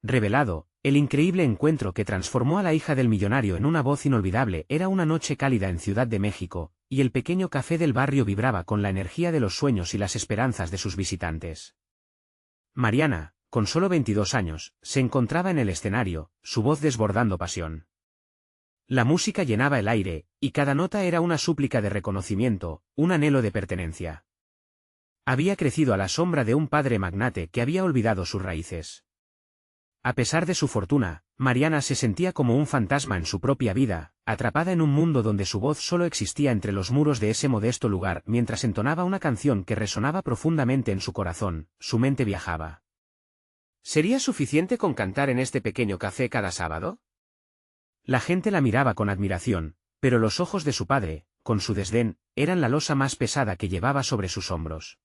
revelado, el increíble encuentro que transformó a la hija del millonario en una voz inolvidable. Era una noche cálida en Ciudad de México, y el pequeño café del barrio vibraba con la energía de los sueños y las esperanzas de sus visitantes. Mariana, con solo 22 años, se encontraba en el escenario, su voz desbordando pasión. La música llenaba el aire, y cada nota era una súplica de reconocimiento, un anhelo de pertenencia. Había crecido a la sombra de un padre magnate que había olvidado sus raíces. A pesar de su fortuna, Mariana se sentía como un fantasma en su propia vida, atrapada en un mundo donde su voz solo existía entre los muros de ese modesto lugar. Mientras entonaba una canción que resonaba profundamente en su corazón, su mente viajaba. ¿Sería suficiente con cantar en este pequeño café cada sábado? La gente la miraba con admiración, pero los ojos de su padre, con su desdén, eran la losa más pesada que llevaba sobre sus hombros.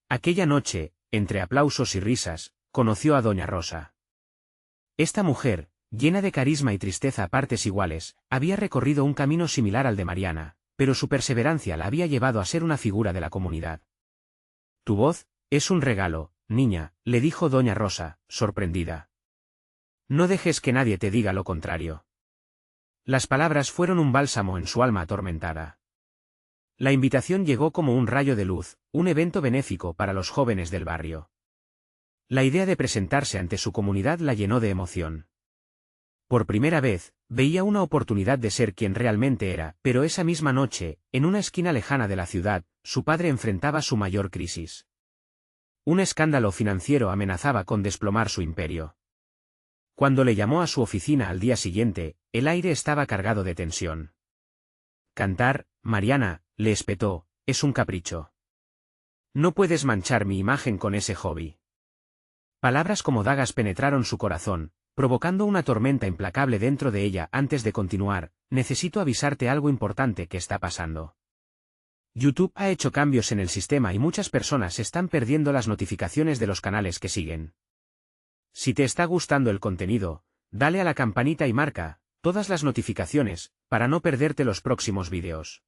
Aquella noche, entre aplausos y risas, conoció a Doña Rosa. Esta mujer, llena de carisma y tristeza a partes iguales, había recorrido un camino similar al de Mariana, pero su perseverancia la había llevado a ser una figura de la comunidad. «Tu voz es un regalo, niña», le dijo Doña Rosa, sorprendida. «No dejes que nadie te diga lo contrario». Las palabras fueron un bálsamo en su alma atormentada. La invitación llegó como un rayo de luz, un evento benéfico para los jóvenes del barrio. La idea de presentarse ante su comunidad la llenó de emoción. Por primera vez, veía una oportunidad de ser quien realmente era, pero esa misma noche, en una esquina lejana de la ciudad, su padre enfrentaba su mayor crisis. Un escándalo financiero amenazaba con desplomar su imperio. Cuando le llamó a su oficina al día siguiente, el aire estaba cargado de tensión. «Cantar, Mariana», le espetó, «es un capricho. No puedes manchar mi imagen con ese hobby». Palabras como dagas penetraron su corazón, provocando una tormenta implacable dentro de ella. Antes de continuar, necesito avisarte algo importante que está pasando. YouTube ha hecho cambios en el sistema y muchas personas están perdiendo las notificaciones de los canales que siguen. Si te está gustando el contenido, dale a la campanita y marca todas las notificaciones, para no perderte los próximos vídeos.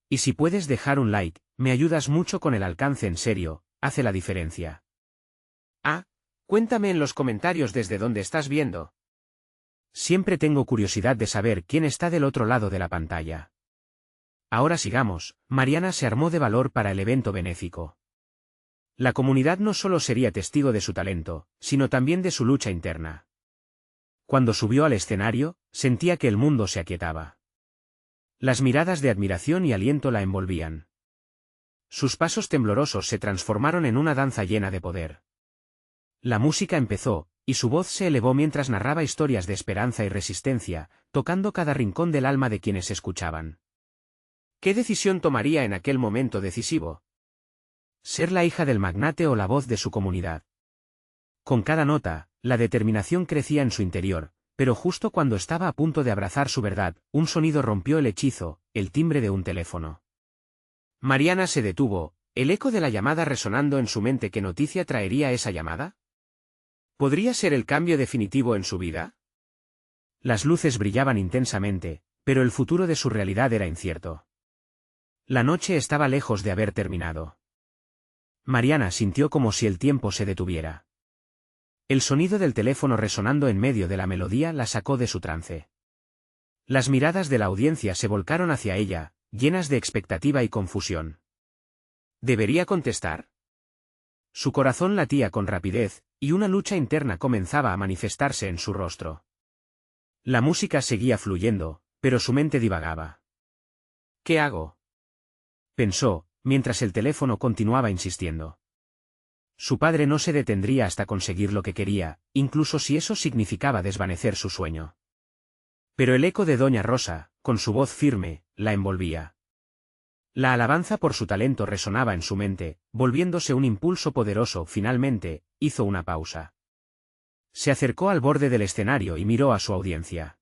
Y si puedes dejar un like, me ayudas mucho con el alcance. En serio, hace la diferencia. Cuéntame en los comentarios desde dónde estás viendo. Siempre tengo curiosidad de saber quién está del otro lado de la pantalla. Ahora sigamos. Mariana se armó de valor para el evento benéfico. La comunidad no solo sería testigo de su talento, sino también de su lucha interna. Cuando subió al escenario, sentía que el mundo se aquietaba. Las miradas de admiración y aliento la envolvían. Sus pasos temblorosos se transformaron en una danza llena de poder. La música empezó, y su voz se elevó mientras narraba historias de esperanza y resistencia, tocando cada rincón del alma de quienes escuchaban. ¿Qué decisión tomaría en aquel momento decisivo? ¿Ser la hija del magnate o la voz de su comunidad? Con cada nota, la determinación crecía en su interior, pero justo cuando estaba a punto de abrazar su verdad, un sonido rompió el hechizo, el timbre de un teléfono. Mariana se detuvo, el eco de la llamada resonando en su mente. ¿Qué noticia traería esa llamada? ¿Podría ser el cambio definitivo en su vida? Las luces brillaban intensamente, pero el futuro de su realidad era incierto. La noche estaba lejos de haber terminado. Mariana sintió como si el tiempo se detuviera. El sonido del teléfono resonando en medio de la melodía la sacó de su trance. Las miradas de la audiencia se volcaron hacia ella, llenas de expectativa y confusión. ¿Debería contestar? Su corazón latía con rapidez, y una lucha interna comenzaba a manifestarse en su rostro. La música seguía fluyendo, pero su mente divagaba. ¿Qué hago?, pensó, mientras el teléfono continuaba insistiendo. Su padre no se detendría hasta conseguir lo que quería, incluso si eso significaba desvanecer su sueño. Pero el eco de Doña Rosa, con su voz firme, la envolvía. La alabanza por su talento resonaba en su mente, volviéndose un impulso poderoso. Finalmente, hizo una pausa. Se acercó al borde del escenario y miró a su audiencia.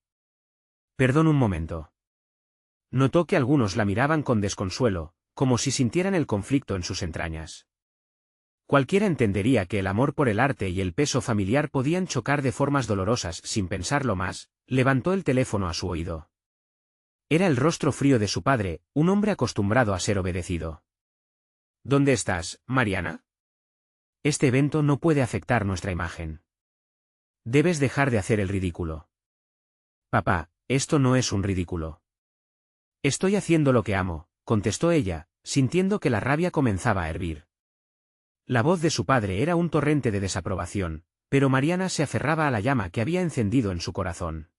«Perdón un momento». Notó que algunos la miraban con desconsuelo, como si sintieran el conflicto en sus entrañas. Cualquiera entendería que el amor por el arte y el peso familiar podían chocar de formas dolorosas. Sin pensarlo más, levantó el teléfono a su oído. Era el rostro frío de su padre, un hombre acostumbrado a ser obedecido. «¿Dónde estás, Mariana? Este evento no puede afectar nuestra imagen». Debes dejar de hacer el ridículo. Papá, esto no es un ridículo. Estoy haciendo lo que amo, contestó ella, sintiendo que la rabia comenzaba a hervir. La voz de su padre era un torrente de desaprobación, pero Mariana se aferraba a la llama que había encendido en su corazón.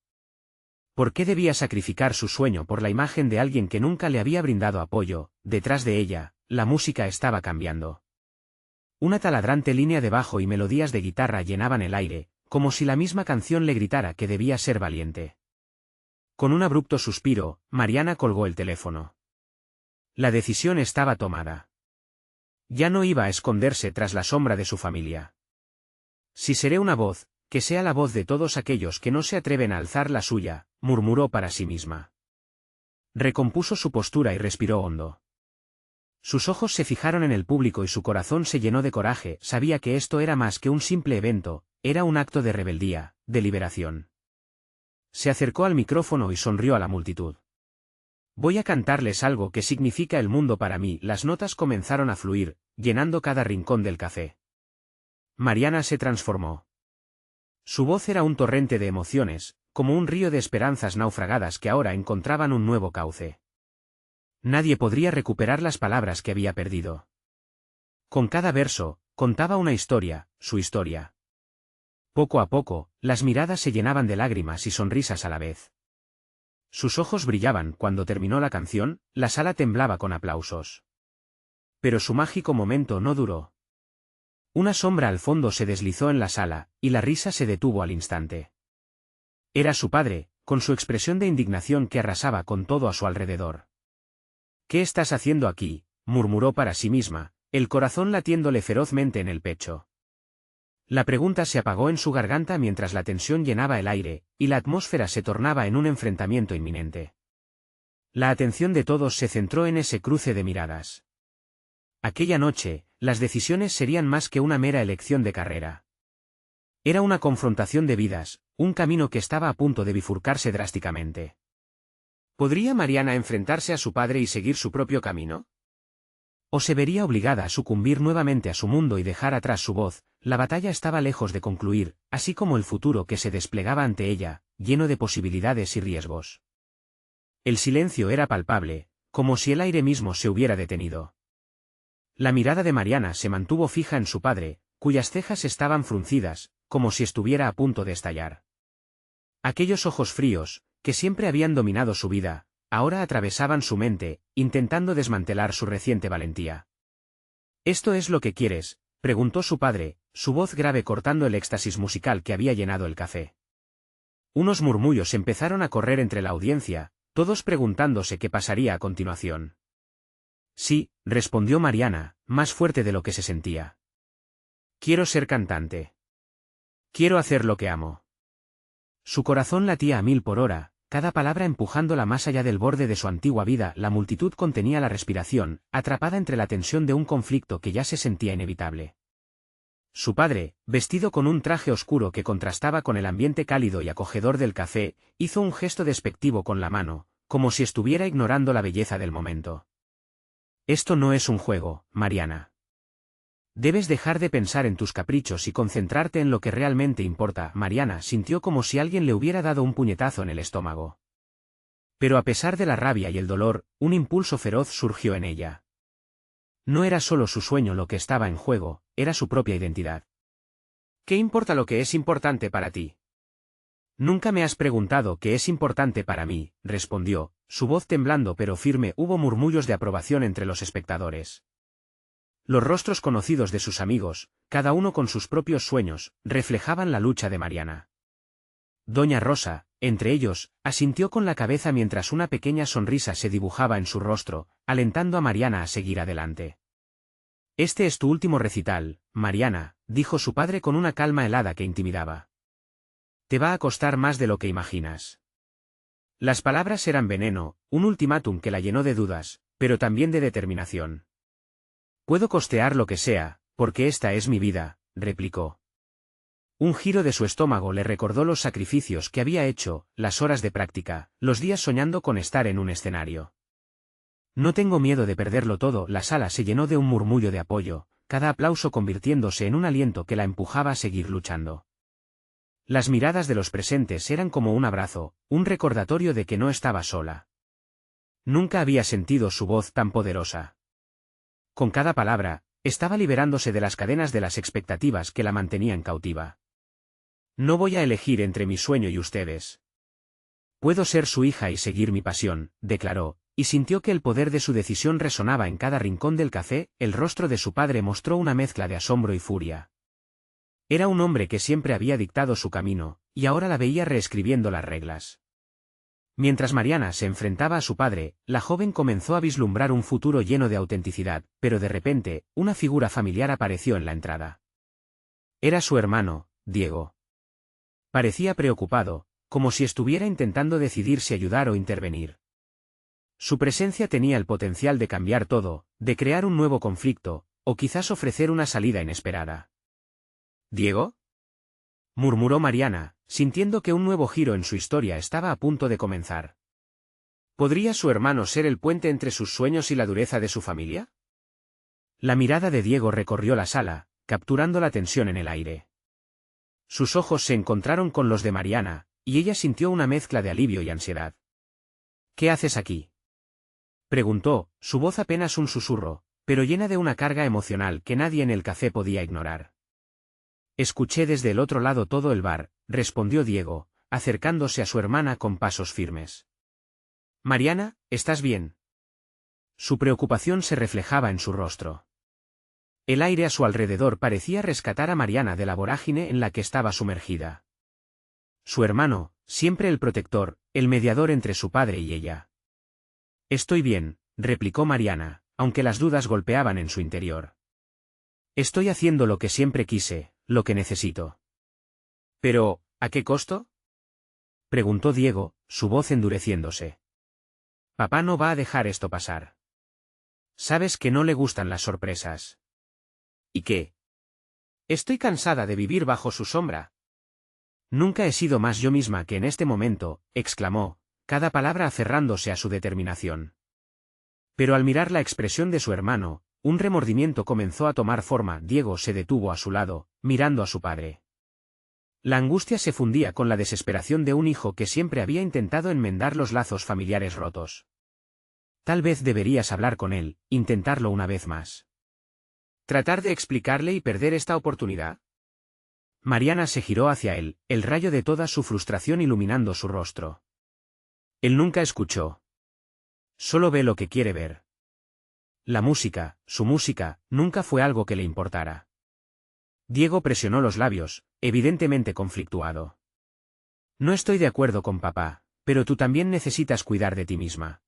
¿Por qué debía sacrificar su sueño por la imagen de alguien que nunca le había brindado apoyo? Detrás de ella, la música estaba cambiando. Una taladrante línea de bajo y melodías de guitarra llenaban el aire, como si la misma canción le gritara que debía ser valiente. Con un abrupto suspiro, Mariana colgó el teléfono. La decisión estaba tomada. Ya no iba a esconderse tras la sombra de su familia. Si seré una voz, que sea la voz de todos aquellos que no se atreven a alzar la suya, murmuró para sí misma. Recompuso su postura y respiró hondo. Sus ojos se fijaron en el público y su corazón se llenó de coraje, sabía que esto era más que un simple evento, era un acto de rebeldía, de liberación. Se acercó al micrófono y sonrió a la multitud. Voy a cantarles algo que significa el mundo para mí. Las notas comenzaron a fluir, llenando cada rincón del café. Mariana se transformó. Su voz era un torrente de emociones, como un río de esperanzas naufragadas que ahora encontraban un nuevo cauce. Nadie podría recuperar las palabras que había perdido. Con cada verso, contaba una historia, su historia. Poco a poco, las miradas se llenaban de lágrimas y sonrisas a la vez. Sus ojos brillaban. Cuando terminó la canción, la sala temblaba con aplausos. Pero su mágico momento no duró. Una sombra al fondo se deslizó en la sala, y la risa se detuvo al instante. Era su padre, con su expresión de indignación que arrasaba con todo a su alrededor. «¿Qué estás haciendo aquí?», murmuró para sí misma, el corazón latiéndole ferozmente en el pecho. La pregunta se apagó en su garganta mientras la tensión llenaba el aire, y la atmósfera se tornaba en un enfrentamiento inminente. La atención de todos se centró en ese cruce de miradas. Aquella noche, las decisiones serían más que una mera elección de carrera. Era una confrontación de vidas, un camino que estaba a punto de bifurcarse drásticamente. ¿Podría Mariana enfrentarse a su padre y seguir su propio camino? ¿O se vería obligada a sucumbir nuevamente a su mundo y dejar atrás su voz? La batalla estaba lejos de concluir, así como el futuro que se desplegaba ante ella, lleno de posibilidades y riesgos. El silencio era palpable, como si el aire mismo se hubiera detenido. La mirada de Mariana se mantuvo fija en su padre, cuyas cejas estaban fruncidas, como si estuviera a punto de estallar. Aquellos ojos fríos, que siempre habían dominado su vida, ahora atravesaban su mente, intentando desmantelar su reciente valentía. «¿Esto es lo que quieres?», preguntó su padre, su voz grave cortando el éxtasis musical que había llenado el café. Unos murmullos empezaron a correr entre la audiencia, todos preguntándose qué pasaría a continuación. «Sí», respondió Mariana, más fuerte de lo que se sentía. «Quiero ser cantante. Quiero hacer lo que amo». Su corazón latía a 1000 por hora, cada palabra empujándola más allá del borde de su antigua vida. La multitud contenía la respiración, atrapada entre la tensión de un conflicto que ya se sentía inevitable. Su padre, vestido con un traje oscuro que contrastaba con el ambiente cálido y acogedor del café, hizo un gesto despectivo con la mano, como si estuviera ignorando la belleza del momento. «Esto no es un juego, Mariana. Debes dejar de pensar en tus caprichos y concentrarte en lo que realmente importa». Mariana sintió como si alguien le hubiera dado un puñetazo en el estómago. Pero a pesar de la rabia y el dolor, un impulso feroz surgió en ella. No era solo su sueño lo que estaba en juego, era su propia identidad. «¿Qué importa lo que es importante para ti?». «Nunca me has preguntado qué es importante para mí», respondió, su voz temblando pero firme. Hubo murmullos de aprobación entre los espectadores. Los rostros conocidos de sus amigos, cada uno con sus propios sueños, reflejaban la lucha de Mariana. Doña Rosa, entre ellos, asintió con la cabeza mientras una pequeña sonrisa se dibujaba en su rostro, alentando a Mariana a seguir adelante. «Este es tu último recital, Mariana», dijo su padre con una calma helada que intimidaba. «Te va a costar más de lo que imaginas». Las palabras eran veneno, un ultimátum que la llenó de dudas, pero también de determinación. «Puedo costear lo que sea, porque esta es mi vida», replicó. Un giro de su estómago le recordó los sacrificios que había hecho, las horas de práctica, los días soñando con estar en un escenario. «No tengo miedo de perderlo todo». La sala se llenó de un murmullo de apoyo, cada aplauso convirtiéndose en un aliento que la empujaba a seguir luchando. Las miradas de los presentes eran como un abrazo, un recordatorio de que no estaba sola. Nunca había sentido su voz tan poderosa. Con cada palabra, estaba liberándose de las cadenas de las expectativas que la mantenían cautiva. No voy a elegir entre mi sueño y ustedes. Puedo ser su hija y seguir mi pasión, declaró, y sintió que el poder de su decisión resonaba en cada rincón del café. El rostro de su padre mostró una mezcla de asombro y furia. Era un hombre que siempre había dictado su camino, y ahora la veía reescribiendo las reglas. Mientras Mariana se enfrentaba a su padre, la joven comenzó a vislumbrar un futuro lleno de autenticidad, pero de repente, una figura familiar apareció en la entrada. Era su hermano, Diego. Parecía preocupado, como si estuviera intentando decidir si ayudar o intervenir. Su presencia tenía el potencial de cambiar todo, de crear un nuevo conflicto, o quizás ofrecer una salida inesperada. ¿Diego?, murmuró Mariana, sintiendo que un nuevo giro en su historia estaba a punto de comenzar. ¿Podría su hermano ser el puente entre sus sueños y la dureza de su familia? La mirada de Diego recorrió la sala, capturando la tensión en el aire. Sus ojos se encontraron con los de Mariana, y ella sintió una mezcla de alivio y ansiedad. ¿Qué haces aquí?, preguntó, su voz apenas un susurro, pero llena de una carga emocional que nadie en el café podía ignorar. Escuché desde el otro lado todo el bar, respondió Diego, acercándose a su hermana con pasos firmes. Mariana, ¿estás bien? Su preocupación se reflejaba en su rostro. El aire a su alrededor parecía rescatar a Mariana de la vorágine en la que estaba sumergida. Su hermano, siempre el protector, el mediador entre su padre y ella. Estoy bien, replicó Mariana, aunque las dudas golpeaban en su interior. Estoy haciendo lo que siempre quise, lo que necesito. Pero, ¿a qué costo?, preguntó Diego, su voz endureciéndose. Papá no va a dejar esto pasar. Sabes que no le gustan las sorpresas. ¿Y qué? Estoy cansada de vivir bajo su sombra. Nunca he sido más yo misma que en este momento, exclamó, cada palabra aferrándose a su determinación. Pero al mirar la expresión de su hermano, un remordimiento comenzó a tomar forma. Diego se detuvo a su lado, mirando a su padre. La angustia se fundía con la desesperación de un hijo que siempre había intentado enmendar los lazos familiares rotos. Tal vez deberías hablar con él, intentarlo una vez más. ¿Tratar de explicarle y perder esta oportunidad? Mariana se giró hacia él, el rayo de toda su frustración iluminando su rostro. Él nunca escuchó. Solo ve lo que quiere ver. La música, su música, nunca fue algo que le importara. Diego presionó los labios, evidentemente conflictuado. No estoy de acuerdo con papá, pero tú también necesitas cuidar de ti misma.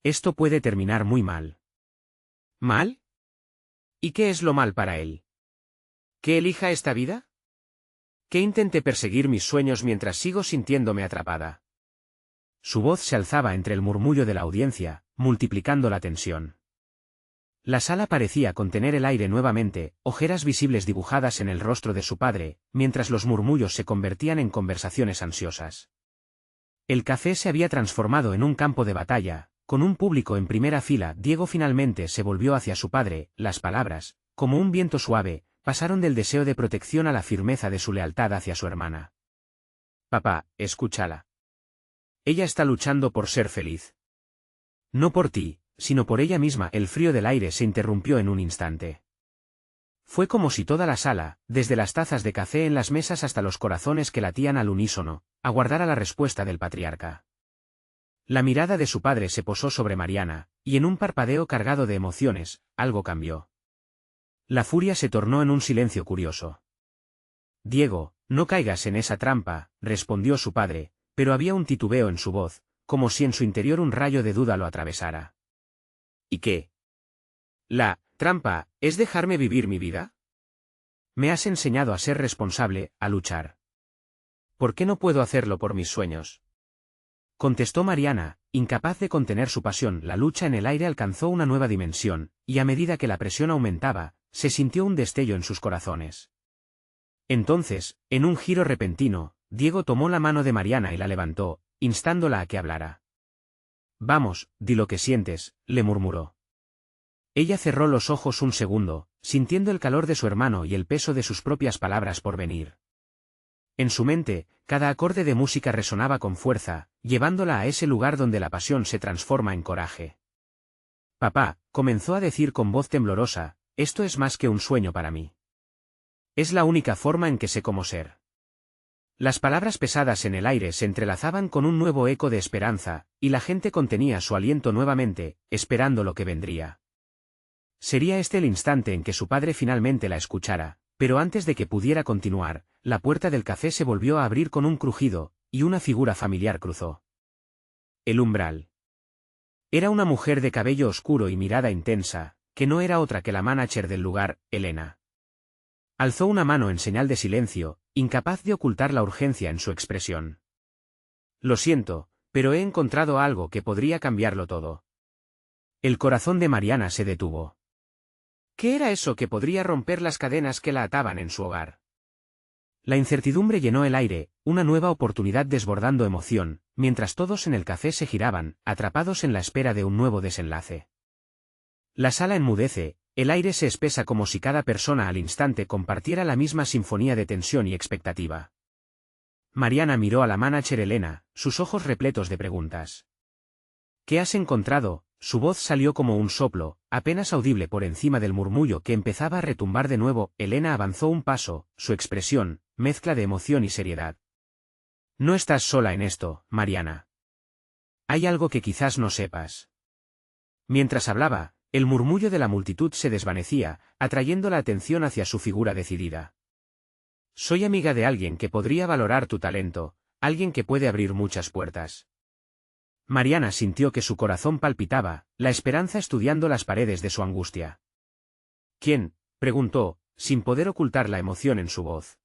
Esto puede terminar muy mal. ¿Mal? ¿Y qué es lo mal para él? ¿Que elija esta vida? ¿Que intente perseguir mis sueños mientras sigo sintiéndome atrapada? Su voz se alzaba entre el murmullo de la audiencia, multiplicando la tensión. La sala parecía contener el aire nuevamente, ojeras visibles dibujadas en el rostro de su padre, mientras los murmullos se convertían en conversaciones ansiosas. El café se había transformado en un campo de batalla, con un público en primera fila. Diego finalmente se volvió hacia su padre, las palabras, como un viento suave, pasaron del deseo de protección a la firmeza de su lealtad hacia su hermana. Papá, escúchala. Ella está luchando por ser feliz. No por ti, sino por ella misma. El frío del aire se interrumpió en un instante. Fue como si toda la sala, desde las tazas de café en las mesas hasta los corazones que latían al unísono, aguardara la respuesta del patriarca. La mirada de su padre se posó sobre Mariana, y en un parpadeo cargado de emociones, algo cambió. La furia se tornó en un silencio curioso. Diego, no caigas en esa trampa, respondió su padre, pero había un titubeo en su voz, como si en su interior un rayo de duda lo atravesara. ¿Y qué? La trampa es dejarme vivir mi vida. Me has enseñado a ser responsable, a luchar. ¿Por qué no puedo hacerlo por mis sueños?, contestó Mariana, incapaz de contener su pasión. La lucha en el aire alcanzó una nueva dimensión, y a medida que la presión aumentaba, se sintió un destello en sus corazones. Entonces, en un giro repentino, Diego tomó la mano de Mariana y la levantó, instándola a que hablara. Vamos, di lo que sientes, le murmuró. Ella cerró los ojos un segundo, sintiendo el calor de su hermano y el peso de sus propias palabras por venir. En su mente, cada acorde de música resonaba con fuerza, llevándola a ese lugar donde la pasión se transforma en coraje. Papá, comenzó a decir con voz temblorosa, esto es más que un sueño para mí. Es la única forma en que sé cómo ser. Las palabras pesadas en el aire se entrelazaban con un nuevo eco de esperanza, y la gente contenía su aliento nuevamente, esperando lo que vendría. Sería este el instante en que su padre finalmente la escuchara, pero antes de que pudiera continuar, la puerta del café se volvió a abrir con un crujido, y una figura familiar cruzó el umbral. Era una mujer de cabello oscuro y mirada intensa, que no era otra que la manager del lugar, Elena. Alzó una mano en señal de silencio, incapaz de ocultar la urgencia en su expresión. Lo siento, pero he encontrado algo que podría cambiarlo todo. El corazón de Mariana se detuvo. ¿Qué era eso que podría romper las cadenas que la ataban en su hogar? La incertidumbre llenó el aire, una nueva oportunidad desbordando emoción, mientras todos en el café se giraban, atrapados en la espera de un nuevo desenlace. La sala enmudece, el aire se espesa como si cada persona al instante compartiera la misma sinfonía de tensión y expectativa. Mariana miró a la manager Elena, sus ojos repletos de preguntas. ¿Qué has encontrado? Su voz salió como un soplo, apenas audible por encima del murmullo que empezaba a retumbar de nuevo. Elena avanzó un paso, su expresión, mezcla de emoción y seriedad. No estás sola en esto, Mariana. Hay algo que quizás no sepas. Mientras hablaba, el murmullo de la multitud se desvanecía, atrayendo la atención hacia su figura decidida. Soy amiga de alguien que podría valorar tu talento, alguien que puede abrir muchas puertas. Mariana sintió que su corazón palpitaba, la esperanza estudiando las paredes de su angustia. ¿Quién?, preguntó, sin poder ocultar la emoción en su voz.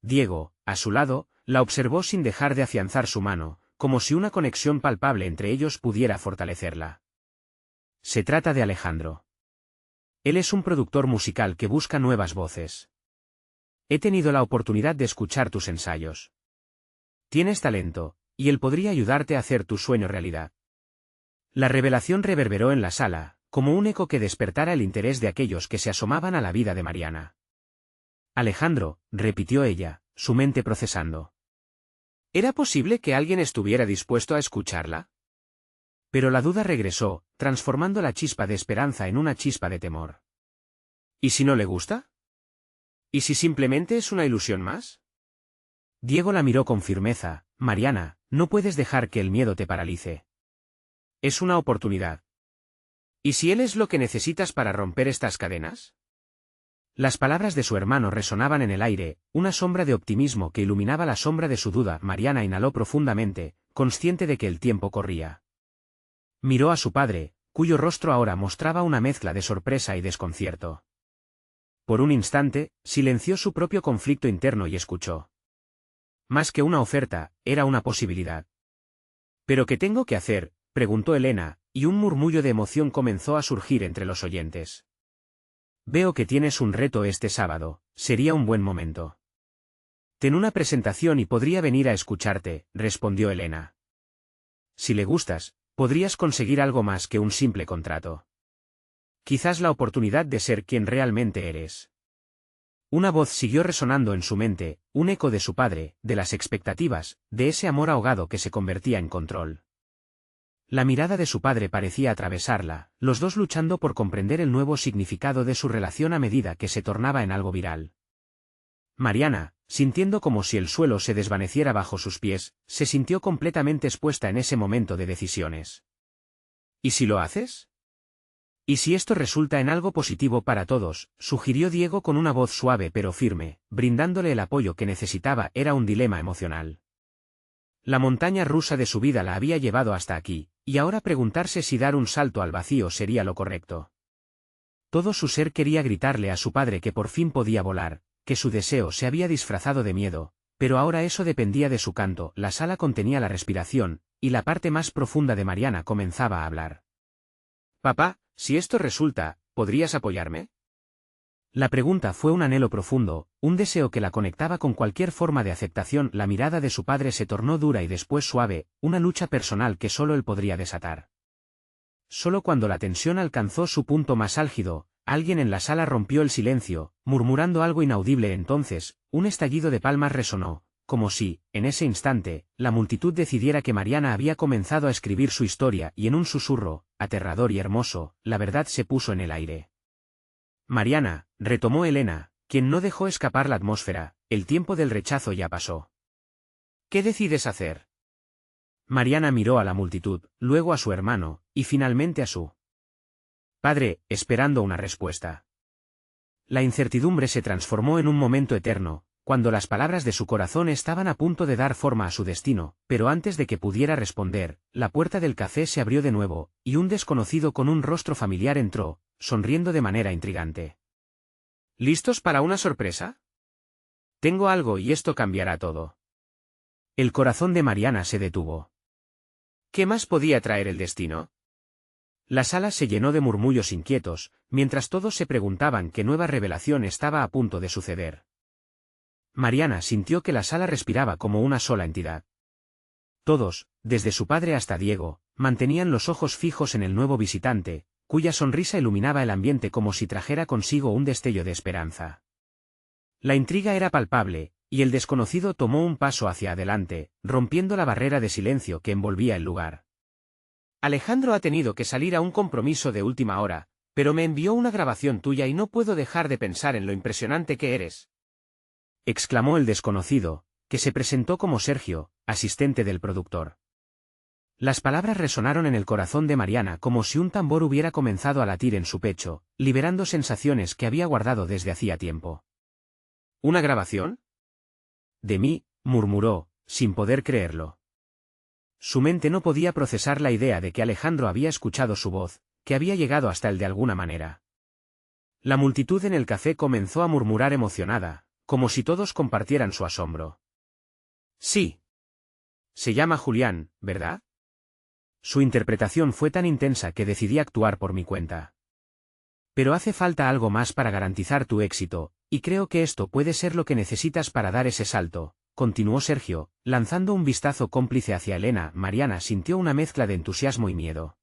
Diego, a su lado, la observó sin dejar de afianzar su mano, como si una conexión palpable entre ellos pudiera fortalecerla. Se trata de Alejandro. Él es un productor musical que busca nuevas voces. He tenido la oportunidad de escuchar tus ensayos. Tienes talento, y él podría ayudarte a hacer tu sueño realidad. La revelación reverberó en la sala, como un eco que despertara el interés de aquellos que se asomaban a la vida de Mariana. Alejandro, repitió ella, su mente procesando. ¿Era posible que alguien estuviera dispuesto a escucharla? Pero la duda regresó, transformando la chispa de esperanza en una chispa de temor. ¿Y si no le gusta? ¿Y si simplemente es una ilusión más? Diego la miró con firmeza. Mariana, no puedes dejar que el miedo te paralice. Es una oportunidad. ¿Y si él es lo que necesitas para romper estas cadenas? Las palabras de su hermano resonaban en el aire, una sombra de optimismo que iluminaba la sombra de su duda. Mariana inhaló profundamente, consciente de que el tiempo corría. Miró a su padre, cuyo rostro ahora mostraba una mezcla de sorpresa y desconcierto. Por un instante, silenció su propio conflicto interno y escuchó. Más que una oferta, era una posibilidad. ¿Pero qué tengo que hacer?, preguntó Elena, y un murmullo de emoción comenzó a surgir entre los oyentes. Veo que tienes un reto este sábado, sería un buen momento. Ten una presentación y podría venir a escucharte, respondió Elena. Si le gustas, podrías conseguir algo más que un simple contrato. Quizás la oportunidad de ser quien realmente eres. Una voz siguió resonando en su mente, un eco de su padre, de las expectativas, de ese amor ahogado que se convertía en control. La mirada de su padre parecía atravesarla, los dos luchando por comprender el nuevo significado de su relación a medida que se tornaba en algo viral. Mariana, sintiendo como si el suelo se desvaneciera bajo sus pies, se sintió completamente expuesta en ese momento de decisiones. ¿Y si lo haces? ¿Y si esto resulta en algo positivo para todos?, sugirió Diego con una voz suave pero firme, brindándole el apoyo que necesitaba. Era un dilema emocional. La montaña rusa de su vida la había llevado hasta aquí, y ahora preguntarse si dar un salto al vacío sería lo correcto. Todo su ser quería gritarle a su padre que por fin podía volar, que su deseo se había disfrazado de miedo, pero ahora eso dependía de su canto. La sala contenía la respiración, y la parte más profunda de Mariana comenzaba a hablar. Papá, si esto resulta, ¿podrías apoyarme? La pregunta fue un anhelo profundo, un deseo que la conectaba con cualquier forma de aceptación. La mirada de su padre se tornó dura y después suave, una lucha personal que solo él podría desatar. Solo cuando la tensión alcanzó su punto más álgido, alguien en la sala rompió el silencio, murmurando algo inaudible. Entonces, un estallido de palmas resonó, como si, en ese instante, la multitud decidiera que Mariana había comenzado a escribir su historia y en un susurro, aterrador y hermoso, la verdad se puso en el aire. Mariana, retomó Elena, quien no dejó escapar la atmósfera, el tiempo del rechazo ya pasó. ¿Qué decides hacer? Mariana miró a la multitud, luego a su hermano, y finalmente a su padre, esperando una respuesta. La incertidumbre se transformó en un momento eterno, cuando las palabras de su corazón estaban a punto de dar forma a su destino, pero antes de que pudiera responder, la puerta del café se abrió de nuevo, y un desconocido con un rostro familiar entró, sonriendo de manera intrigante. ¿Listos para una sorpresa? Tengo algo y esto cambiará todo. El corazón de Mariana se detuvo. ¿Qué más podía traer el destino? La sala se llenó de murmullos inquietos, mientras todos se preguntaban qué nueva revelación estaba a punto de suceder. Mariana sintió que la sala respiraba como una sola entidad. Todos, desde su padre hasta Diego, mantenían los ojos fijos en el nuevo visitante, cuya sonrisa iluminaba el ambiente como si trajera consigo un destello de esperanza. La intriga era palpable, y el desconocido tomó un paso hacia adelante, rompiendo la barrera de silencio que envolvía el lugar. Alejandro ha tenido que salir a un compromiso de última hora, pero me envió una grabación tuya y no puedo dejar de pensar en lo impresionante que eres. Exclamó el desconocido, que se presentó como Sergio, asistente del productor. Las palabras resonaron en el corazón de Mariana como si un tambor hubiera comenzado a latir en su pecho, liberando sensaciones que había guardado desde hacía tiempo. ¿Una grabación? De mí, murmuró, sin poder creerlo. Su mente no podía procesar la idea de que Alejandro había escuchado su voz, que había llegado hasta él de alguna manera. La multitud en el café comenzó a murmurar emocionada, como si todos compartieran su asombro. Sí. Se llama Julián, ¿verdad? Su interpretación fue tan intensa que decidí actuar por mi cuenta. Pero hace falta algo más para garantizar tu éxito, y creo que esto puede ser lo que necesitas para dar ese salto, continuó Sergio, lanzando un vistazo cómplice hacia Elena. Mariana sintió una mezcla de entusiasmo y miedo.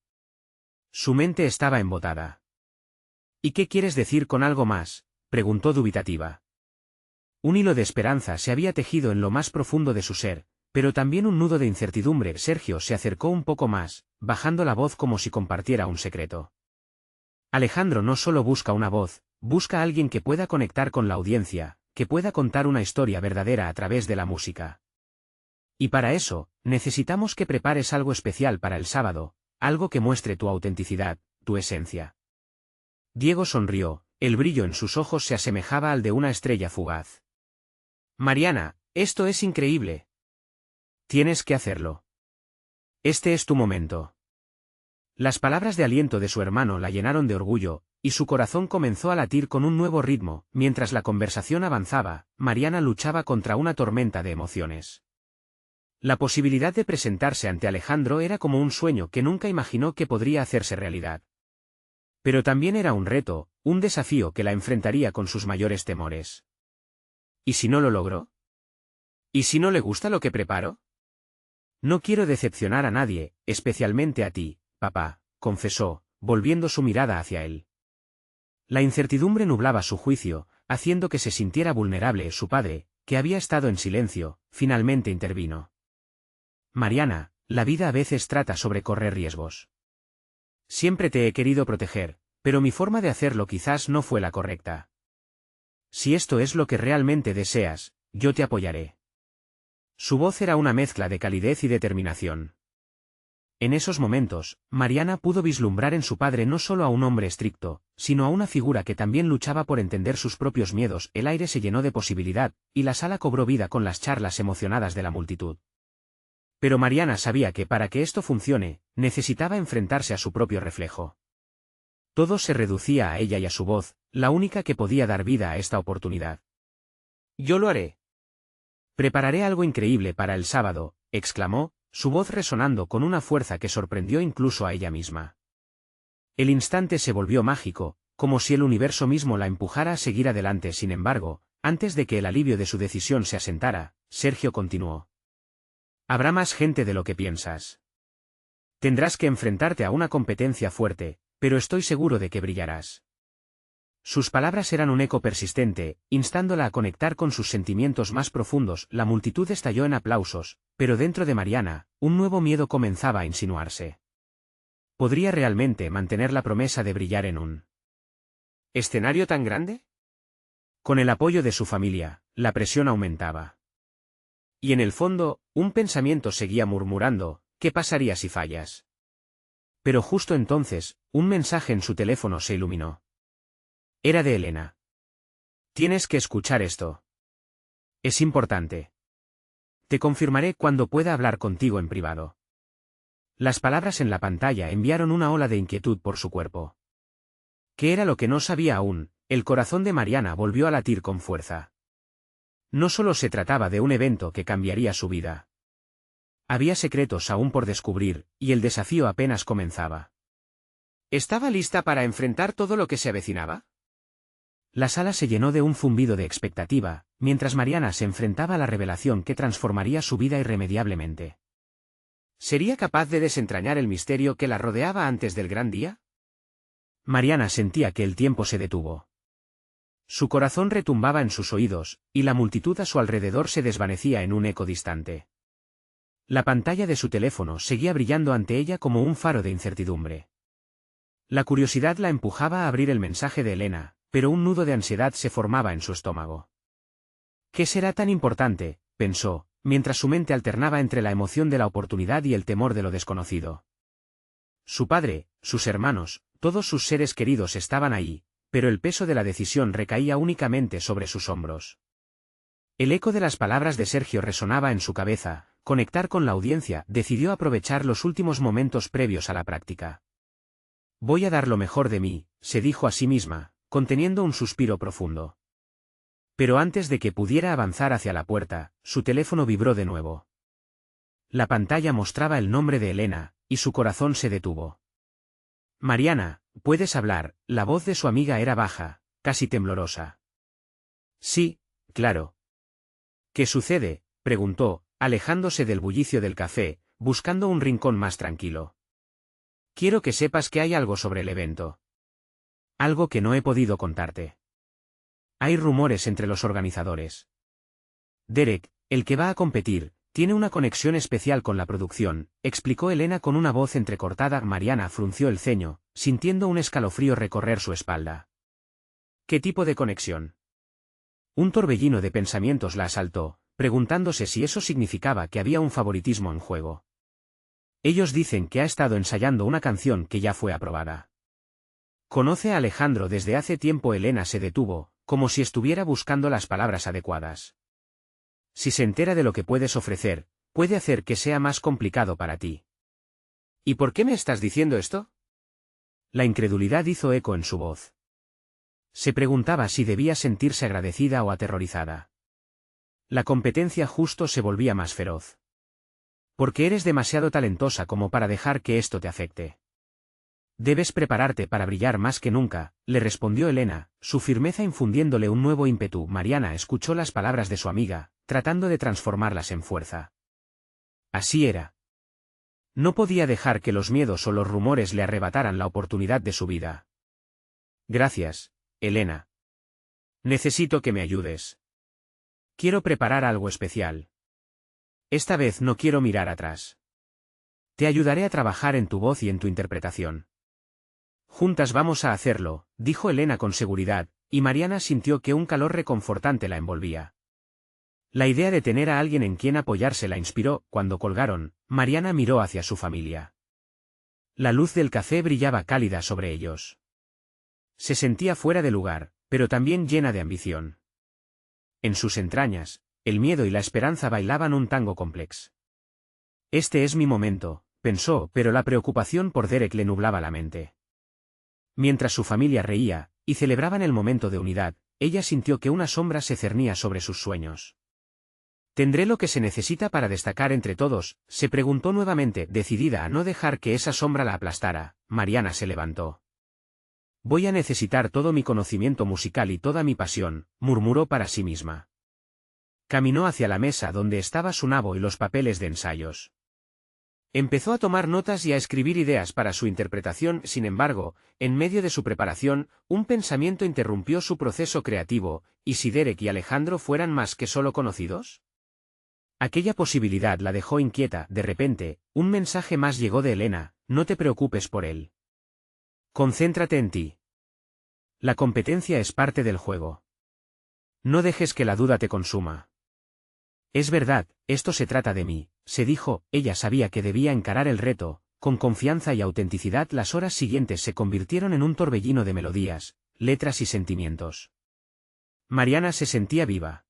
Su mente estaba embotada. ¿Y qué quieres decir con algo más?, preguntó dubitativa. Un hilo de esperanza se había tejido en lo más profundo de su ser, pero también un nudo de incertidumbre. Sergio se acercó un poco más, bajando la voz como si compartiera un secreto. Alejandro no solo busca una voz, busca a alguien que pueda conectar con la audiencia, que pueda contar una historia verdadera a través de la música. Y para eso, necesitamos que prepares algo especial para el sábado, algo que muestre tu autenticidad, tu esencia. Diego sonrió, el brillo en sus ojos se asemejaba al de una estrella fugaz. Mariana, esto es increíble. Tienes que hacerlo. Este es tu momento. Las palabras de aliento de su hermano la llenaron de orgullo, y su corazón comenzó a latir con un nuevo ritmo. Mientras la conversación avanzaba, Mariana luchaba contra una tormenta de emociones. La posibilidad de presentarse ante Alejandro era como un sueño que nunca imaginó que podría hacerse realidad. Pero también era un reto, un desafío que la enfrentaría con sus mayores temores. ¿Y si no lo logro? ¿Y si no le gusta lo que preparo? No quiero decepcionar a nadie, especialmente a ti, papá, confesó, volviendo su mirada hacia él. La incertidumbre nublaba su juicio, haciendo que se sintiera vulnerable. Su padre, que había estado en silencio, finalmente intervino. Mariana, la vida a veces trata sobre correr riesgos. Siempre te he querido proteger, pero mi forma de hacerlo quizás no fue la correcta. Si esto es lo que realmente deseas, yo te apoyaré. Su voz era una mezcla de calidez y determinación. En esos momentos, Mariana pudo vislumbrar en su padre no solo a un hombre estricto, sino a una figura que también luchaba por entender sus propios miedos. El aire se llenó de posibilidad, y la sala cobró vida con las charlas emocionadas de la multitud. Pero Mariana sabía que para que esto funcione, necesitaba enfrentarse a su propio reflejo. Todo se reducía a ella y a su voz, la única que podía dar vida a esta oportunidad. Yo lo haré. Prepararé algo increíble para el sábado, exclamó, su voz resonando con una fuerza que sorprendió incluso a ella misma. El instante se volvió mágico, como si el universo mismo la empujara a seguir adelante. Sin embargo, antes de que el alivio de su decisión se asentara, Sergio continuó. Habrá más gente de lo que piensas. Tendrás que enfrentarte a una competencia fuerte, pero estoy seguro de que brillarás. Sus palabras eran un eco persistente, instándola a conectar con sus sentimientos más profundos. La multitud estalló en aplausos, pero dentro de Mariana, un nuevo miedo comenzaba a insinuarse. ¿Podría realmente mantener la promesa de brillar en un escenario tan grande? Con el apoyo de su familia, la presión aumentaba. Y en el fondo, un pensamiento seguía murmurando: ¿qué pasaría si fallas? Pero justo entonces, un mensaje en su teléfono se iluminó. Era de Elena. Tienes que escuchar esto. Es importante. Te confirmaré cuando pueda hablar contigo en privado. Las palabras en la pantalla enviaron una ola de inquietud por su cuerpo. ¿Qué era lo que no sabía aún? El corazón de Mariana volvió a latir con fuerza. No solo se trataba de un evento que cambiaría su vida. Había secretos aún por descubrir, y el desafío apenas comenzaba. ¿Estaba lista para enfrentar todo lo que se avecinaba? La sala se llenó de un zumbido de expectativa, mientras Mariana se enfrentaba a la revelación que transformaría su vida irremediablemente. ¿Sería capaz de desentrañar el misterio que la rodeaba antes del gran día? Mariana sentía que el tiempo se detuvo. Su corazón retumbaba en sus oídos, y la multitud a su alrededor se desvanecía en un eco distante. La pantalla de su teléfono seguía brillando ante ella como un faro de incertidumbre. La curiosidad la empujaba a abrir el mensaje de Elena, pero un nudo de ansiedad se formaba en su estómago. ¿Qué será tan importante?, pensó, mientras su mente alternaba entre la emoción de la oportunidad y el temor de lo desconocido. Su padre, sus hermanos, todos sus seres queridos estaban ahí, pero el peso de la decisión recaía únicamente sobre sus hombros. El eco de las palabras de Sergio resonaba en su cabeza. Conectar con la audiencia. Decidió aprovechar los últimos momentos previos a la práctica. Voy a dar lo mejor de mí, se dijo a sí misma, conteniendo un suspiro profundo. Pero antes de que pudiera avanzar hacia la puerta, su teléfono vibró de nuevo. La pantalla mostraba el nombre de Elena, y su corazón se detuvo. Mariana, ¿puedes hablar? La voz de su amiga era baja, casi temblorosa. Sí, claro. ¿Qué sucede?, preguntó, alejándose del bullicio del café, buscando un rincón más tranquilo. Quiero que sepas que hay algo sobre el evento. Algo que no he podido contarte. Hay rumores entre los organizadores. Derek, el que va a competir, tiene una conexión especial con la producción, explicó Elena con una voz entrecortada. Mariana frunció el ceño, sintiendo un escalofrío recorrer su espalda. ¿Qué tipo de conexión? Un torbellino de pensamientos la asaltó, preguntándose si eso significaba que había un favoritismo en juego. Ellos dicen que ha estado ensayando una canción que ya fue aprobada. ¿Conoce a Alejandro desde hace tiempo? Elena se detuvo, como si estuviera buscando las palabras adecuadas. Si se entera de lo que puedes ofrecer, puede hacer que sea más complicado para ti. ¿Y por qué me estás diciendo esto? La incredulidad hizo eco en su voz. Se preguntaba si debía sentirse agradecida o aterrorizada. La competencia justo se volvía más feroz. Porque eres demasiado talentosa como para dejar que esto te afecte. Debes prepararte para brillar más que nunca, le respondió Elena, su firmeza infundiéndole un nuevo ímpetu. Mariana escuchó las palabras de su amiga, tratando de transformarlas en fuerza. Así era. No podía dejar que los miedos o los rumores le arrebataran la oportunidad de su vida. Gracias, Elena. Necesito que me ayudes. Quiero preparar algo especial. Esta vez no quiero mirar atrás. Te ayudaré a trabajar en tu voz y en tu interpretación. Juntas vamos a hacerlo, dijo Elena con seguridad, y Mariana sintió que un calor reconfortante la envolvía. La idea de tener a alguien en quien apoyarse la inspiró. Cuando colgaron, Mariana miró hacia su familia. La luz del café brillaba cálida sobre ellos. Se sentía fuera de lugar, pero también llena de ambición. En sus entrañas, el miedo y la esperanza bailaban un tango complejo. Este es mi momento, pensó, pero la preocupación por Derek le nublaba la mente. Mientras su familia reía, y celebraban el momento de unidad, ella sintió que una sombra se cernía sobre sus sueños. ¿Tendré lo que se necesita para destacar entre todos?, se preguntó nuevamente, decidida a no dejar que esa sombra la aplastara. Mariana se levantó. Voy a necesitar todo mi conocimiento musical y toda mi pasión, murmuró para sí misma. Caminó hacia la mesa donde estaba su nabo y los papeles de ensayos. Empezó a tomar notas y a escribir ideas para su interpretación, sin embargo, en medio de su preparación, un pensamiento interrumpió su proceso creativo. ¿Y si Derek y Alejandro fueran más que solo conocidos? Aquella posibilidad la dejó inquieta. De repente, un mensaje más llegó de Elena: no te preocupes por él. Concéntrate en ti. La competencia es parte del juego. No dejes que la duda te consuma. Es verdad, esto se trata de mí, se dijo. Ella sabía que debía encarar el reto. Con confianza y autenticidad. Las horas siguientes se convirtieron en un torbellino de melodías, letras y sentimientos. Mariana se sentía viva.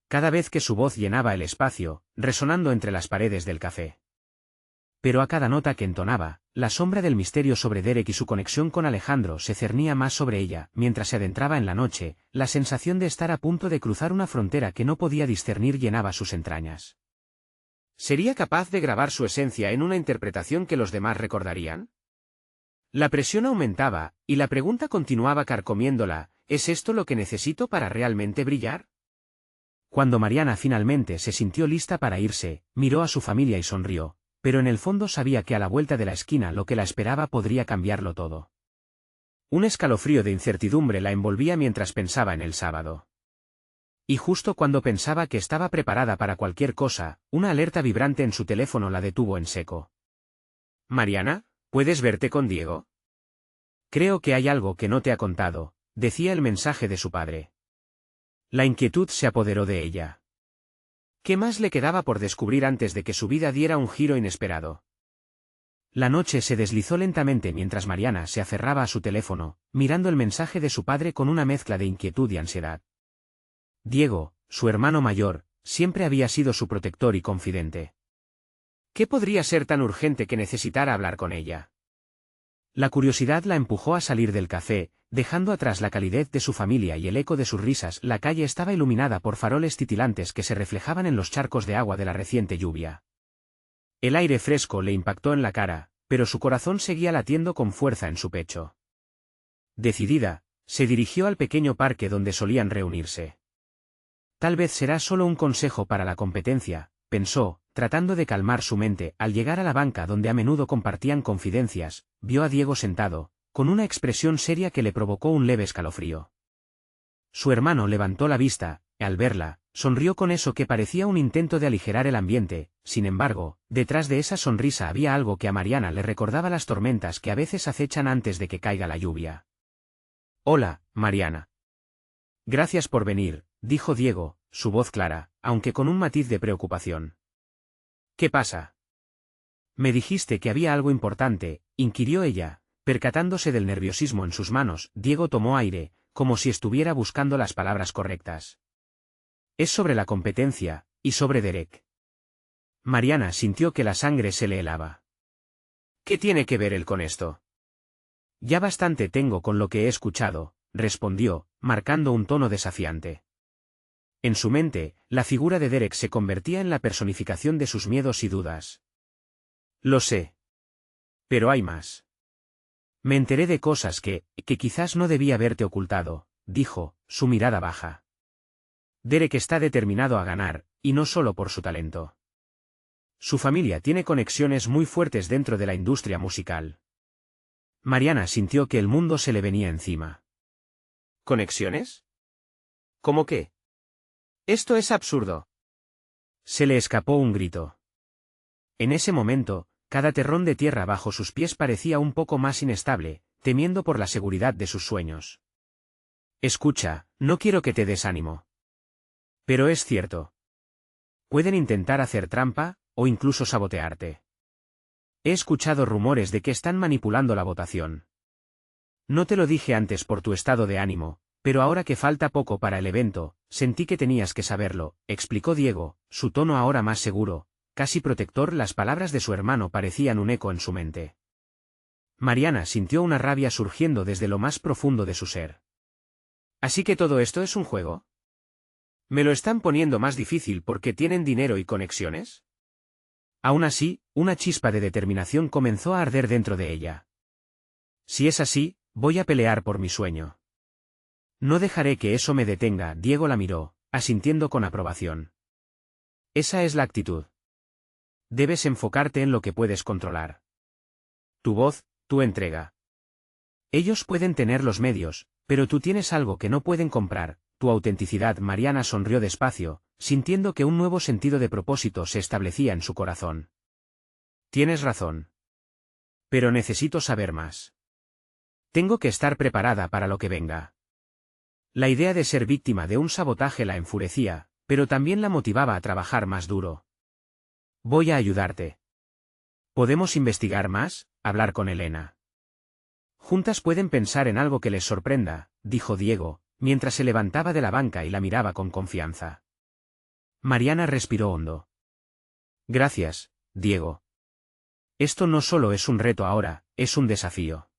Cada vez que su voz llenaba el espacio, resonando entre las paredes del café. Pero a cada nota que entonaba, la sombra del misterio sobre Derek y su conexión con Alejandro se cernía más sobre ella. Mientras se adentraba en la noche, la sensación de estar a punto de cruzar una frontera que no podía discernir llenaba sus entrañas. ¿Sería capaz de grabar su esencia en una interpretación que los demás recordarían? La presión aumentaba, y la pregunta continuaba carcomiéndola: ¿es esto lo que necesito para realmente brillar? Cuando Mariana finalmente se sintió lista para irse, miró a su familia y sonrió, pero en el fondo sabía que a la vuelta de la esquina lo que la esperaba podría cambiarlo todo. Un escalofrío de incertidumbre la envolvía mientras pensaba en el sábado. Y justo cuando pensaba que estaba preparada para cualquier cosa, una alerta vibrante en su teléfono la detuvo en seco. «Mariana, ¿puedes verte con Diego?» «Creo que hay algo que no te ha contado», decía el mensaje de su padre. La inquietud se apoderó de ella. ¿Qué más le quedaba por descubrir antes de que su vida diera un giro inesperado? La noche se deslizó lentamente mientras Mariana se aferraba a su teléfono, mirando el mensaje de su padre con una mezcla de inquietud y ansiedad. Diego, su hermano mayor, siempre había sido su protector y confidente. ¿Qué podría ser tan urgente que necesitara hablar con ella? La curiosidad la empujó a salir del café, dejando atrás la calidez de su familia y el eco de sus risas. La calle estaba iluminada por faroles titilantes que se reflejaban en los charcos de agua de la reciente lluvia. El aire fresco le impactó en la cara, pero su corazón seguía latiendo con fuerza en su pecho. Decidida, se dirigió al pequeño parque donde solían reunirse. Tal vez será solo un consejo para la competencia, pensó, tratando de calmar su mente. Al llegar a la banca donde a menudo compartían confidencias, vio a Diego sentado, con una expresión seria que le provocó un leve escalofrío. Su hermano levantó la vista, y al verla, sonrió con eso que parecía un intento de aligerar el ambiente. Sin embargo, detrás de esa sonrisa había algo que a Mariana le recordaba las tormentas que a veces acechan antes de que caiga la lluvia. «Hola, Mariana». «Gracias por venir», dijo Diego, su voz clara, aunque con un matiz de preocupación. «¿Qué pasa?» «Me dijiste que había algo importante», inquirió ella, percatándose del nerviosismo en sus manos. Diego tomó aire, como si estuviera buscando las palabras correctas. «Es sobre la competencia, y sobre Derek». Mariana sintió que la sangre se le helaba. «¿Qué tiene que ver él con esto?» «Ya bastante tengo con lo que he escuchado», respondió, marcando un tono desafiante. En su mente, la figura de Derek se convertía en la personificación de sus miedos y dudas. «Lo sé. Pero hay más. Me enteré de cosas que quizás no debía haberte ocultado», dijo, su mirada baja. «Derek está determinado a ganar, y no solo por su talento. Su familia tiene conexiones muy fuertes dentro de la industria musical». Mariana sintió que el mundo se le venía encima. «¿Conexiones? ¿Cómo qué? Esto es absurdo». Se le escapó un grito. En ese momento, cada terrón de tierra bajo sus pies parecía un poco más inestable, temiendo por la seguridad de sus sueños. «Escucha, no quiero que te des ánimo. Pero es cierto. Pueden intentar hacer trampa, o incluso sabotearte. He escuchado rumores de que están manipulando la votación. No te lo dije antes por tu estado de ánimo, pero ahora que falta poco para el evento, sentí que tenías que saberlo», explicó Diego, su tono ahora más seguro, casi protector. Las palabras de su hermano parecían un eco en su mente. Mariana sintió una rabia surgiendo desde lo más profundo de su ser. «¿Así que todo esto es un juego? ¿Me lo están poniendo más difícil porque tienen dinero y conexiones?» Aún así, una chispa de determinación comenzó a arder dentro de ella. «Si es así, voy a pelear por mi sueño. No dejaré que eso me detenga». Diego la miró, asintiendo con aprobación. «Esa es la actitud. Debes enfocarte en lo que puedes controlar. Tu voz, tu entrega. Ellos pueden tener los medios, pero tú tienes algo que no pueden comprar, tu autenticidad. Mariana sonrió despacio, sintiendo que un nuevo sentido de propósito se establecía en su corazón. Tienes razón. Pero necesito saber más. Tengo que estar preparada para lo que venga. La idea de ser víctima de un sabotaje la enfurecía, pero también la motivaba a trabajar más duro. Voy a ayudarte. ¿Podemos investigar más? Hablar con Elena. Juntas pueden pensar en algo que les sorprenda, dijo Diego, mientras se levantaba de la banca y la miraba con confianza. Mariana respiró hondo. Gracias, Diego. Esto no solo es un reto ahora, es un desafío.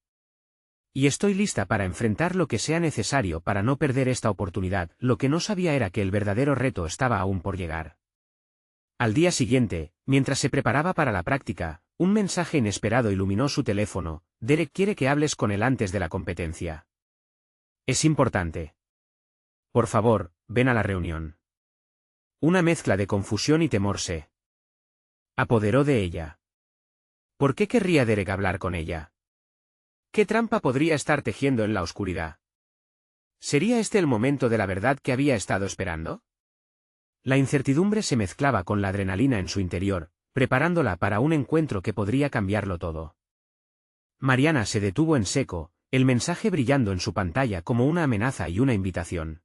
Y estoy lista para enfrentar lo que sea necesario para no perder esta oportunidad. Lo que no sabía era que el verdadero reto estaba aún por llegar. Al día siguiente, mientras se preparaba para la práctica, un mensaje inesperado iluminó su teléfono. Derek quiere que hables con él antes de la competencia. Es importante. Por favor, ven a la reunión. Una mezcla de confusión y temor se apoderó de ella. ¿Por qué querría Derek hablar con ella? ¿Qué trampa podría estar tejiendo en la oscuridad? ¿Sería este el momento de la verdad que había estado esperando? La incertidumbre se mezclaba con la adrenalina en su interior, preparándola para un encuentro que podría cambiarlo todo. Mariana se detuvo en seco, el mensaje brillando en su pantalla como una amenaza y una invitación.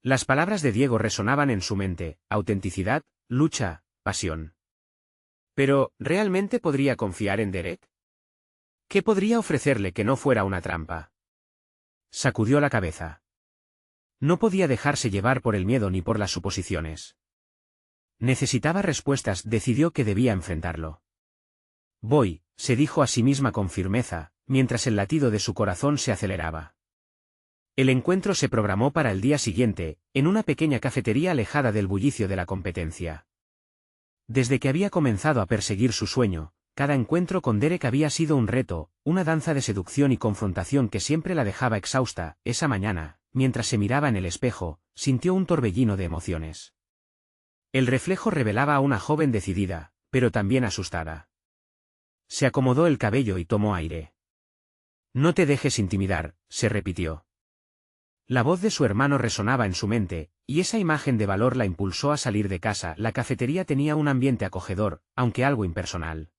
Las palabras de Diego resonaban en su mente: autenticidad, lucha, pasión. Pero, ¿realmente podría confiar en Derek? ¿Qué podría ofrecerle que no fuera una trampa? Sacudió la cabeza. No podía dejarse llevar por el miedo ni por las suposiciones. Necesitaba respuestas. Decidió que debía enfrentarlo. Voy, se dijo a sí misma con firmeza, mientras el latido de su corazón se aceleraba. El encuentro se programó para el día siguiente, en una pequeña cafetería alejada del bullicio de la competencia. Desde que había comenzado a perseguir su sueño, cada encuentro con Derek había sido un reto, una danza de seducción y confrontación que siempre la dejaba exhausta. Esa mañana, mientras se miraba en el espejo, sintió un torbellino de emociones. El reflejo revelaba a una joven decidida, pero también asustada. Se acomodó el cabello y tomó aire. No te dejes intimidar, se repitió. La voz de su hermano resonaba en su mente, y esa imagen de valor la impulsó a salir de casa. La cafetería tenía un ambiente acogedor, aunque algo impersonal.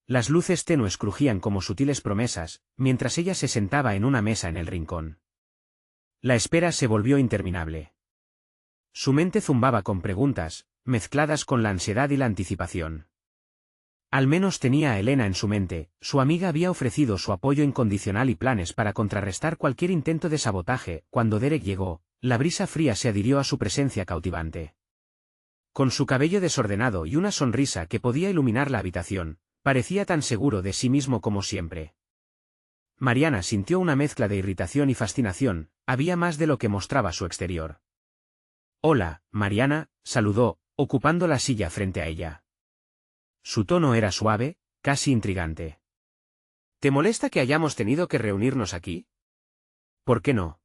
Las luces tenues crujían como sutiles promesas, mientras ella se sentaba en una mesa en el rincón. La espera se volvió interminable. Su mente zumbaba con preguntas, mezcladas con la ansiedad y la anticipación. Al menos tenía a Elena en su mente. Su amiga había ofrecido su apoyo incondicional y planes para contrarrestar cualquier intento de sabotaje. Cuando Derek llegó, la brisa fría se adhirió a su presencia cautivante. Con su cabello desordenado y una sonrisa que podía iluminar la habitación, parecía tan seguro de sí mismo como siempre. Mariana sintió una mezcla de irritación y fascinación. Había más de lo que mostraba su exterior. Hola, Mariana, saludó, ocupando la silla frente a ella. Su tono era suave, casi intrigante. ¿Te molesta que hayamos tenido que reunirnos aquí? ¿Por qué no?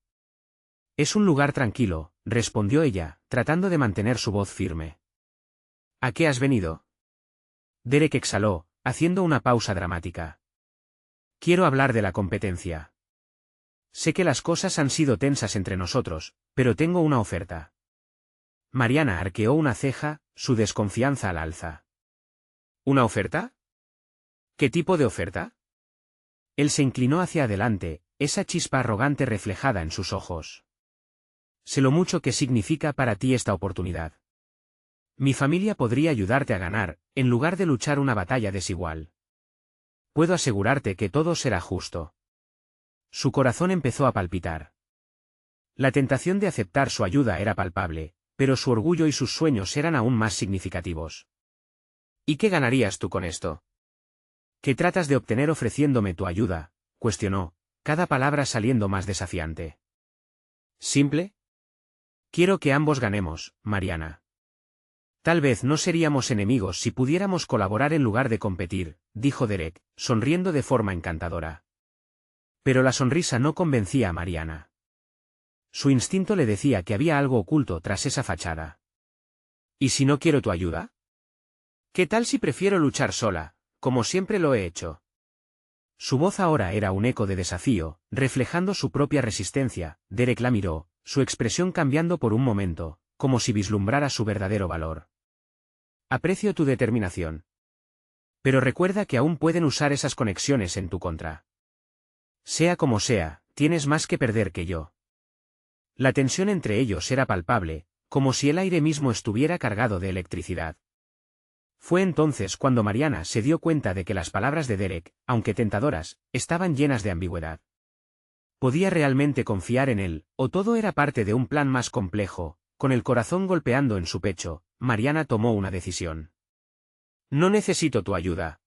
Es un lugar tranquilo, respondió ella, tratando de mantener su voz firme. ¿A qué has venido? Derek exhaló, haciendo una pausa dramática. Quiero hablar de la competencia. Sé que las cosas han sido tensas entre nosotros, pero tengo una oferta. Mariana arqueó una ceja, su desconfianza al alza. ¿Una oferta? ¿Qué tipo de oferta? Él se inclinó hacia adelante, esa chispa arrogante reflejada en sus ojos. Sé lo mucho que significa para ti esta oportunidad. Mi familia podría ayudarte a ganar, en lugar de luchar una batalla desigual. Puedo asegurarte que todo será justo. Su corazón empezó a palpitar. La tentación de aceptar su ayuda era palpable, pero su orgullo y sus sueños eran aún más significativos. ¿Y qué ganarías tú con esto? ¿Qué tratas de obtener ofreciéndome tu ayuda?, cuestionó, cada palabra saliendo más desafiante. ¿Simple? Quiero que ambos ganemos, Mariana. Tal vez no seríamos enemigos si pudiéramos colaborar en lugar de competir, dijo Derek, sonriendo de forma encantadora. Pero la sonrisa no convencía a Mariana. Su instinto le decía que había algo oculto tras esa fachada. ¿Y si no quiero tu ayuda? ¿Qué tal si prefiero luchar sola, como siempre lo he hecho? Su voz ahora era un eco de desafío, reflejando su propia resistencia. Derek la miró, su expresión cambiando por un momento, como si vislumbrara su verdadero valor. Aprecio tu determinación. Pero recuerda que aún pueden usar esas conexiones en tu contra. Sea como sea, tienes más que perder que yo. La tensión entre ellos era palpable, como si el aire mismo estuviera cargado de electricidad. Fue entonces cuando Mariana se dio cuenta de que las palabras de Derek, aunque tentadoras, estaban llenas de ambigüedad. ¿Podía realmente confiar en él, o todo era parte de un plan más complejo? Con el corazón golpeando en su pecho, Mariana tomó una decisión. No necesito tu ayuda.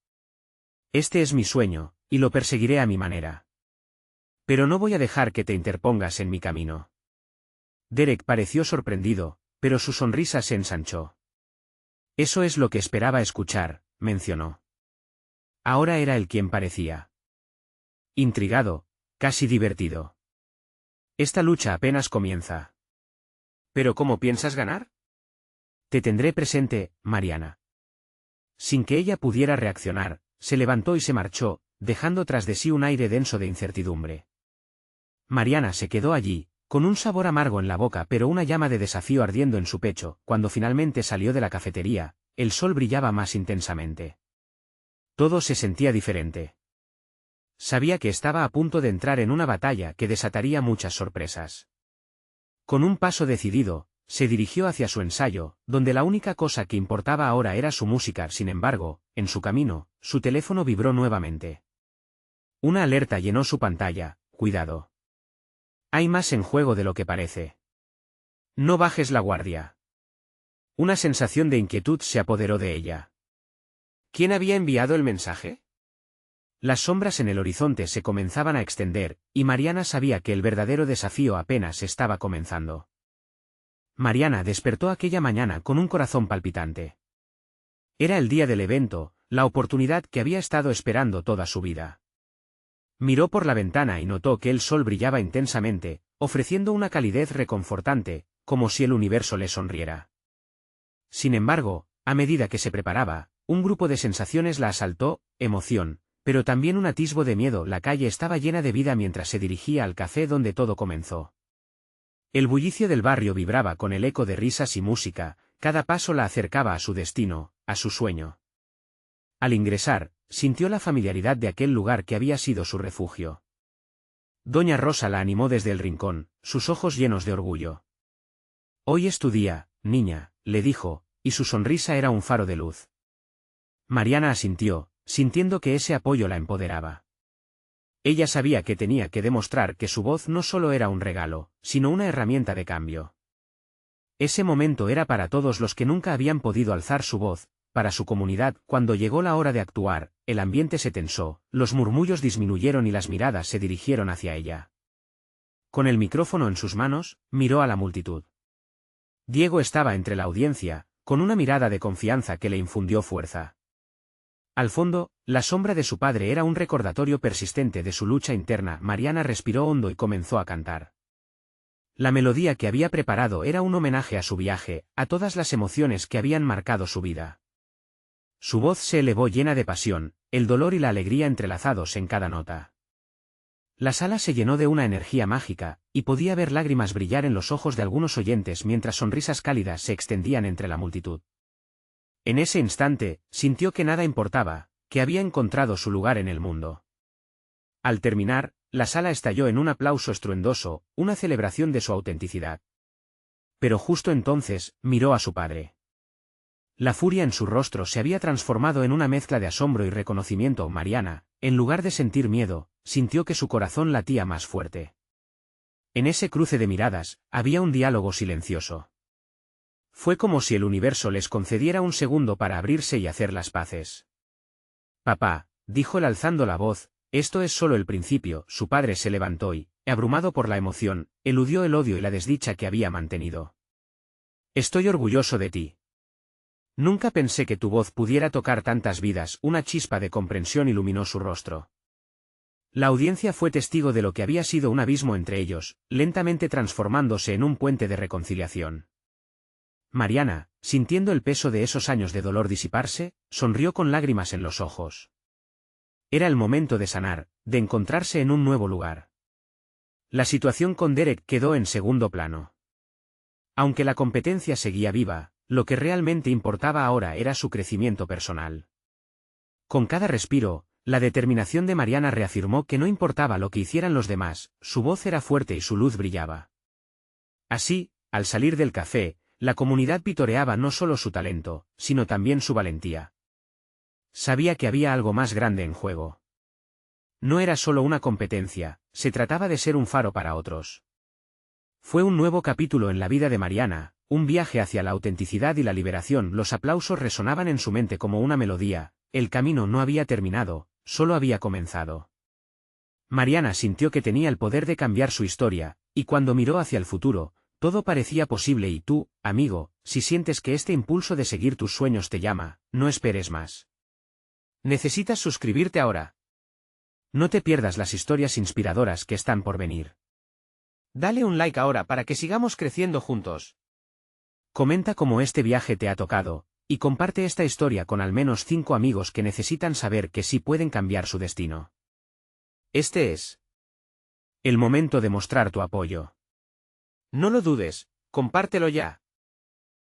Este es mi sueño, y lo perseguiré a mi manera. Pero no voy a dejar que te interpongas en mi camino. Derek pareció sorprendido, pero su sonrisa se ensanchó. Eso es lo que esperaba escuchar, mencionó. Ahora era él quien parecía intrigado, casi divertido. Esta lucha apenas comienza. ¿Pero cómo piensas ganar? Te tendré presente, Mariana. Sin que ella pudiera reaccionar, se levantó y se marchó, dejando tras de sí un aire denso de incertidumbre. Mariana se quedó allí, con un sabor amargo en la boca pero una llama de desafío ardiendo en su pecho. Cuando finalmente salió de la cafetería, el sol brillaba más intensamente. Todo se sentía diferente. Sabía que estaba a punto de entrar en una batalla que desataría muchas sorpresas. Con un paso decidido, se dirigió hacia su ensayo, donde la única cosa que importaba ahora era su música. Sin embargo, en su camino, su teléfono vibró nuevamente. Una alerta llenó su pantalla. Cuidado. Hay más en juego de lo que parece. No bajes la guardia. Una sensación de inquietud se apoderó de ella. ¿Quién había enviado el mensaje? Las sombras en el horizonte se comenzaban a extender, y Mariana sabía que el verdadero desafío apenas estaba comenzando. Mariana despertó aquella mañana con un corazón palpitante. Era el día del evento, la oportunidad que había estado esperando toda su vida. Miró por la ventana y notó que el sol brillaba intensamente, ofreciendo una calidez reconfortante, como si el universo le sonriera. Sin embargo, a medida que se preparaba, un grupo de sensaciones la asaltó: emoción, pero también un atisbo de miedo. La calle estaba llena de vida mientras se dirigía al café donde todo comenzó. El bullicio del barrio vibraba con el eco de risas y música, cada paso la acercaba a su destino, a su sueño. Al ingresar, sintió la familiaridad de aquel lugar que había sido su refugio. Doña Rosa la animó desde el rincón, sus ojos llenos de orgullo. Hoy es tu día, niña, le dijo, y su sonrisa era un faro de luz. Mariana asintió, sintiendo que ese apoyo la empoderaba. Ella sabía que tenía que demostrar que su voz no solo era un regalo, sino una herramienta de cambio. Ese momento era para todos los que nunca habían podido alzar su voz, para su comunidad. Cuando llegó la hora de actuar, el ambiente se tensó, los murmullos disminuyeron y las miradas se dirigieron hacia ella. Con el micrófono en sus manos, miró a la multitud. Diego estaba entre la audiencia, con una mirada de confianza que le infundió fuerza. Al fondo, la sombra de su padre era un recordatorio persistente de su lucha interna. Mariana respiró hondo y comenzó a cantar. La melodía que había preparado era un homenaje a su viaje, a todas las emociones que habían marcado su vida. Su voz se elevó llena de pasión, el dolor y la alegría entrelazados en cada nota. La sala se llenó de una energía mágica, y podía ver lágrimas brillar en los ojos de algunos oyentes mientras sonrisas cálidas se extendían entre la multitud. En ese instante, sintió que nada importaba, que había encontrado su lugar en el mundo. Al terminar, la sala estalló en un aplauso estruendoso, una celebración de su autenticidad. Pero justo entonces, miró a su padre. La furia en su rostro se había transformado en una mezcla de asombro y reconocimiento. Mariana, en lugar de sentir miedo, sintió que su corazón latía más fuerte. En ese cruce de miradas, había un diálogo silencioso. Fue como si el universo les concediera un segundo para abrirse y hacer las paces. Papá, dijo él alzando la voz, esto es solo el principio. Su padre se levantó y, abrumado por la emoción, eludió el odio y la desdicha que había mantenido. Estoy orgulloso de ti. Nunca pensé que tu voz pudiera tocar tantas vidas. Una chispa de comprensión iluminó su rostro. La audiencia fue testigo de lo que había sido un abismo entre ellos, lentamente transformándose en un puente de reconciliación. Mariana, sintiendo el peso de esos años de dolor disiparse, sonrió con lágrimas en los ojos. Era el momento de sanar, de encontrarse en un nuevo lugar. La situación con Derek quedó en segundo plano. Aunque la competencia seguía viva, lo que realmente importaba ahora era su crecimiento personal. Con cada respiro, la determinación de Mariana reafirmó que no importaba lo que hicieran los demás, su voz era fuerte y su luz brillaba. Así, al salir del café, la comunidad vitoreaba no solo su talento, sino también su valentía. Sabía que había algo más grande en juego. No era solo una competencia, se trataba de ser un faro para otros. Fue un nuevo capítulo en la vida de Mariana, un viaje hacia la autenticidad y la liberación. Los aplausos resonaban en su mente como una melodía, el camino no había terminado, solo había comenzado. Mariana sintió que tenía el poder de cambiar su historia, y cuando miró hacia el futuro, todo parecía posible. Y tú, amigo, si sientes que este impulso de seguir tus sueños te llama, no esperes más. Necesitas suscribirte ahora. No te pierdas las historias inspiradoras que están por venir. Dale un like ahora para que sigamos creciendo juntos. Comenta cómo este viaje te ha tocado, y comparte esta historia con al menos 5 amigos que necesitan saber que sí pueden cambiar su destino. Este es el momento de mostrar tu apoyo. No lo dudes, compártelo ya.